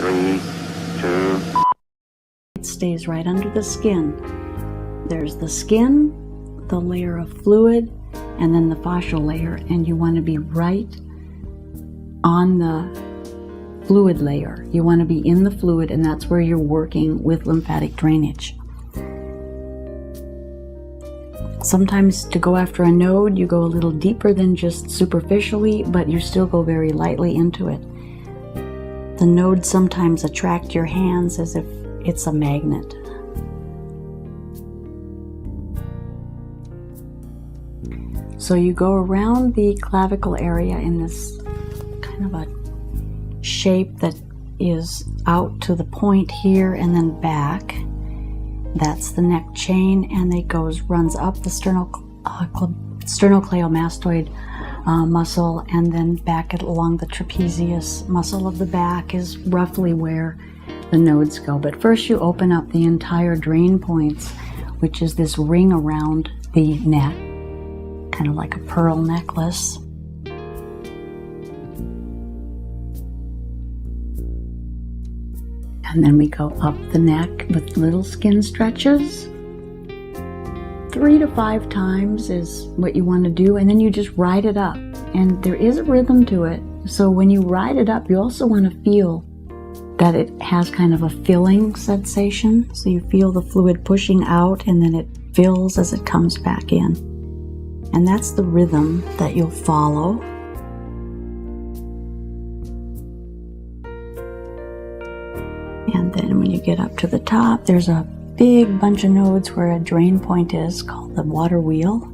3, 2. It stays right under the skin. There's the skin, the layer of fluid, and then the fascial layer, and you want to be right on the fluid layer. You want to be in the fluid, and that's where you're working with lymphatic drainage. Sometimes to go after a node, you go a little deeper than just superficially, but you still go very lightly into it. The nodes sometimes attract your hands as if it's a magnet. So you go around the clavicle area in this kind of a shape that is out to the point here and then back. That's the neck chain, and it runs up the sternocleidomastoid muscle, and then back along the trapezius muscle of the back is roughly where the nodes go. But first you open up the entire drain points, which is this ring around the neck, kind of like a pearl necklace. And then we go up the neck with little skin stretches. 3 to 5 times is what you want to do, and then you just ride it up. And there is a rhythm to it. So when you ride it up, you also want to feel that it has kind of a filling sensation. So you feel the fluid pushing out, and then it fills as it comes back in. And that's the rhythm that you'll follow. And then when you get up to the top, there's a big bunch of nodes where a drain point is, called the water wheel.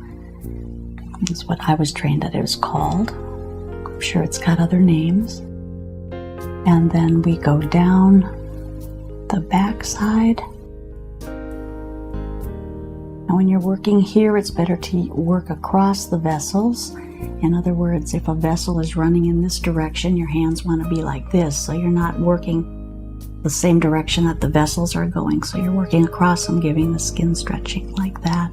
That's what I was trained that it was called. I'm sure it's got other names. And then we go down the back side. Now when you're working here, it's better to work across the vessels. In other words, if a vessel is running in this direction, your hands want to be like this, so you're not working the same direction that the vessels are going. So you're working across them, giving the skin stretching like that.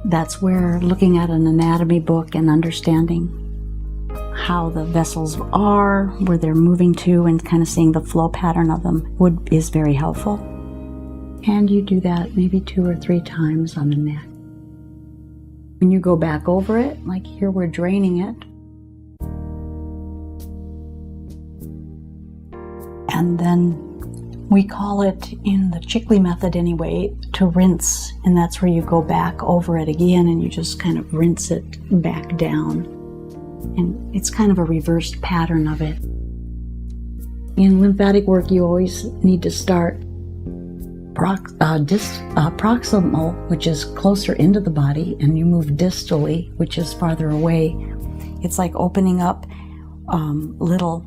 That's where looking at an anatomy book and understanding how the vessels are, where they're moving to, and kind of seeing the flow pattern of them is very helpful. And you do that maybe 2 or 3 times on the neck. When you go back over it, like here we're draining it, and then we call it, in the Chickley method anyway, to rinse, and that's where you go back over it again and you just kind of rinse it back down. And it's kind of a reversed pattern of it. In lymphatic work, you always need to start proximal, which is closer into the body, and you move distally, which is farther away. It's like opening up little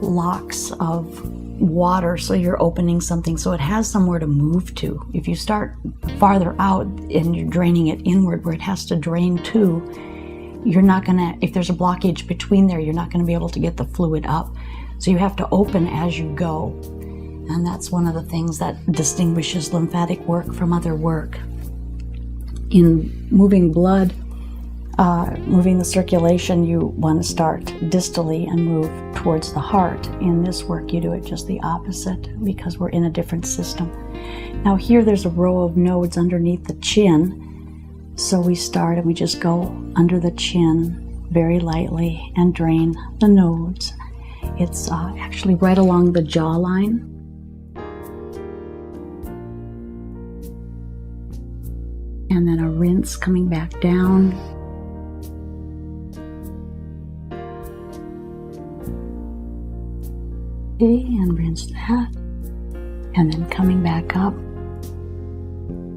locks of water, so you're opening something so it has somewhere to move to. If you start farther out and you're draining it inward where it has to drain to, you're not gonna, if there's a blockage between there, you're not gonna be able to get the fluid up. So you have to open as you go. And that's one of the things that distinguishes lymphatic work from other work. In moving blood, moving the circulation, you want to start distally and move towards the heart. In this work, you do it just the opposite because we're in a different system. Now here there's a row of nodes underneath the chin. So we start and we just go under the chin very lightly and drain the nodes. It's actually right along the jawline. And then a rinse coming back down. Okay, and rinse that. And then coming back up.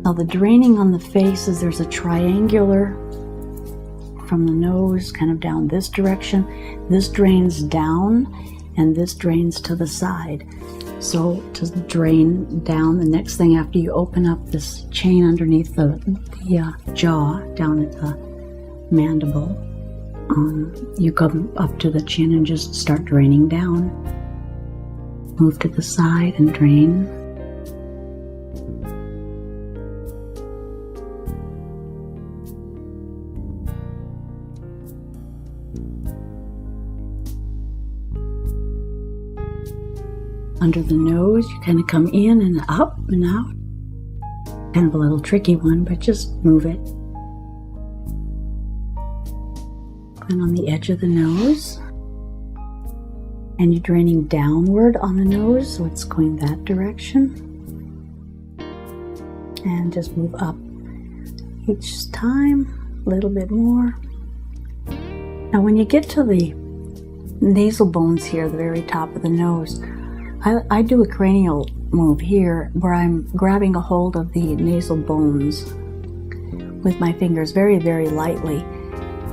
Now the draining on the face is there's a triangular from the nose kind of down this direction. This drains down and this drains to the side. So to drain down, the next thing after you open up this chain underneath the jaw down at the mandible, you come up to the chin and just start draining down. Move to the side and drain. Under the nose, you kind of come in and up and out. Kind of a little tricky one, but just move it. And on the edge of the nose. And you're draining downward on the nose, so it's going that direction. And just move up each time, a little bit more. Now when you get to the nasal bones here, the very top of the nose, I do a cranial move here where I'm grabbing a hold of the nasal bones with my fingers very, very lightly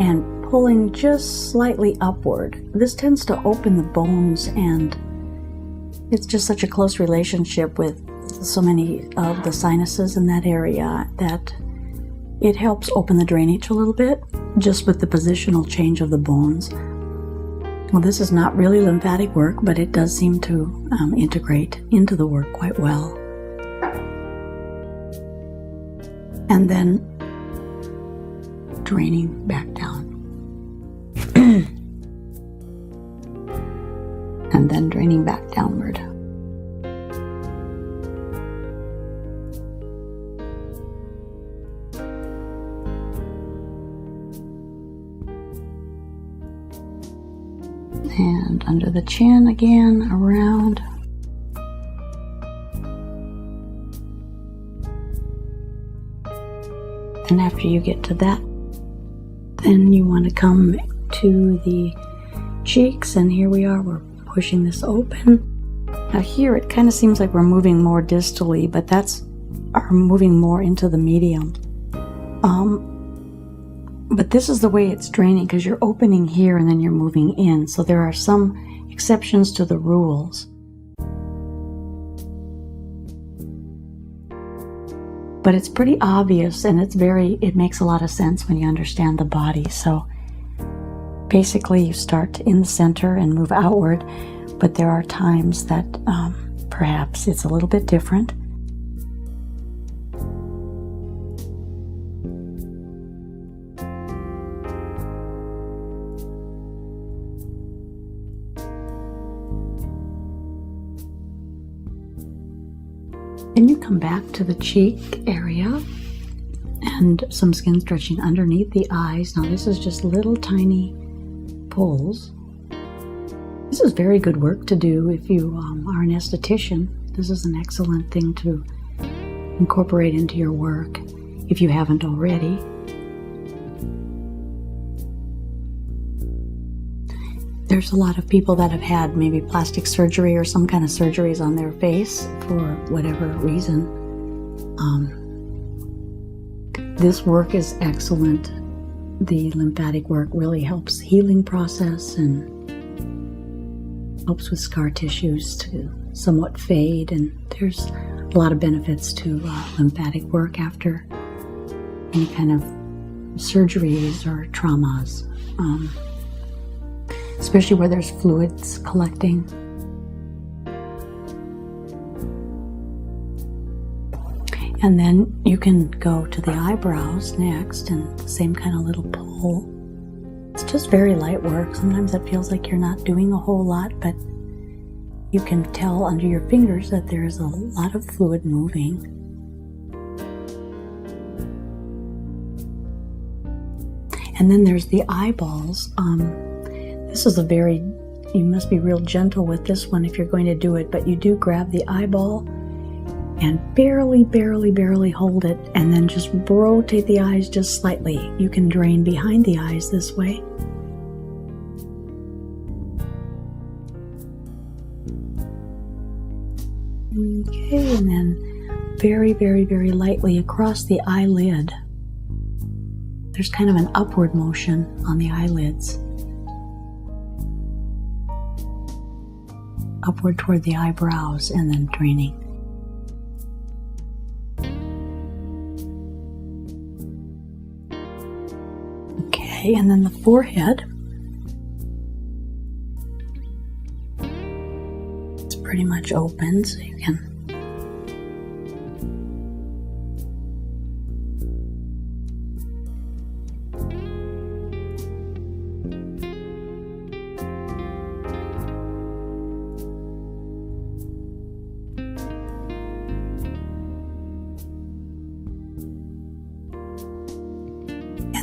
and pulling just slightly upward. This tends to open the bones, and it's just such a close relationship with so many of the sinuses in that area that it helps open the drainage a little bit just with the positional change of the bones. Well, this is not really lymphatic work, but it does seem to integrate into the work quite well. And then draining back down. And then draining back downward. And under the chin again, around. And after you get to that, then you want to come to the cheeks, and here we are, we're pushing this open. Now here it kind of seems like we're moving more distally, but that's our moving more into the medium. But this is the way it's draining, because you're opening here and then you're moving in. So there are some exceptions to the rules. But it's pretty obvious, and it makes a lot of sense when you understand the body. So basically you start in the center and move outward, but there are times that perhaps it's a little bit different. Then you come back to the cheek area and some skin stretching underneath the eyes. Now this is just little tiny pulls. This is very good work to do if you are an esthetician. This is an excellent thing to incorporate into your work if you haven't already. There's a lot of people that have had maybe plastic surgery or some kind of surgeries on their face for whatever reason. This work is excellent. The lymphatic work really helps healing process and helps with scar tissues to somewhat fade, and there's a lot of benefits to lymphatic work after any kind of surgeries or traumas. Especially where there's fluids collecting. And then you can go to the eyebrows next, and the same kind of little pull. It's just very light work. Sometimes it feels like you're not doing a whole lot, but you can tell under your fingers that there's a lot of fluid moving. And then there's the eyeballs. This is you must be real gentle with this one if you're going to do it, but you do grab the eyeball and barely hold it, and then just rotate the eyes just slightly. You can drain behind the eyes this way. Okay, and then very lightly across the eyelid. There's kind of an upward motion on the eyelids. Upward toward the eyebrows, and then draining. Okay, and then the forehead. It's pretty much open, so you can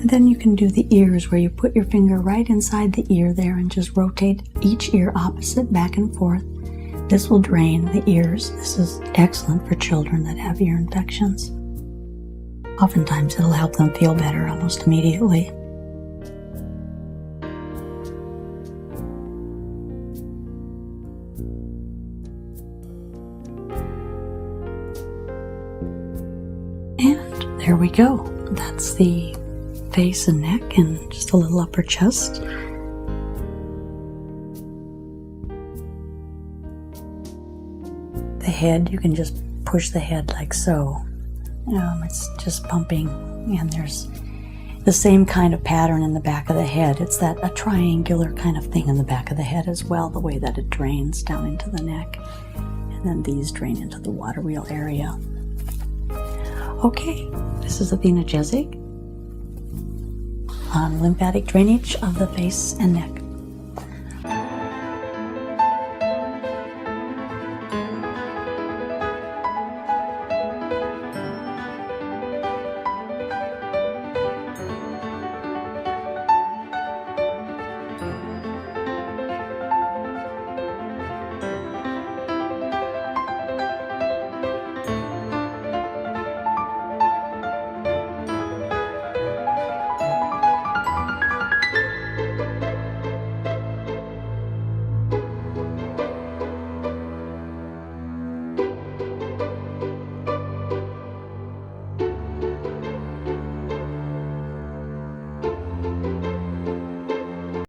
And then you can do the ears, where you put your finger right inside the ear there and just rotate each ear opposite back and forth. This will drain the ears. This is excellent for children that have ear infections. Oftentimes it'll help them feel better almost immediately. And there we go. That's the face and neck and just a little upper chest. The head, you can just push the head like so. It's just pumping, and there's the same kind of pattern in the back of the head. It's a triangular kind of thing in the back of the head as well, the way that it drains down into the neck. And then these drain into the water wheel area. Okay, this is Athena Jezik on lymphatic drainage of the face and neck.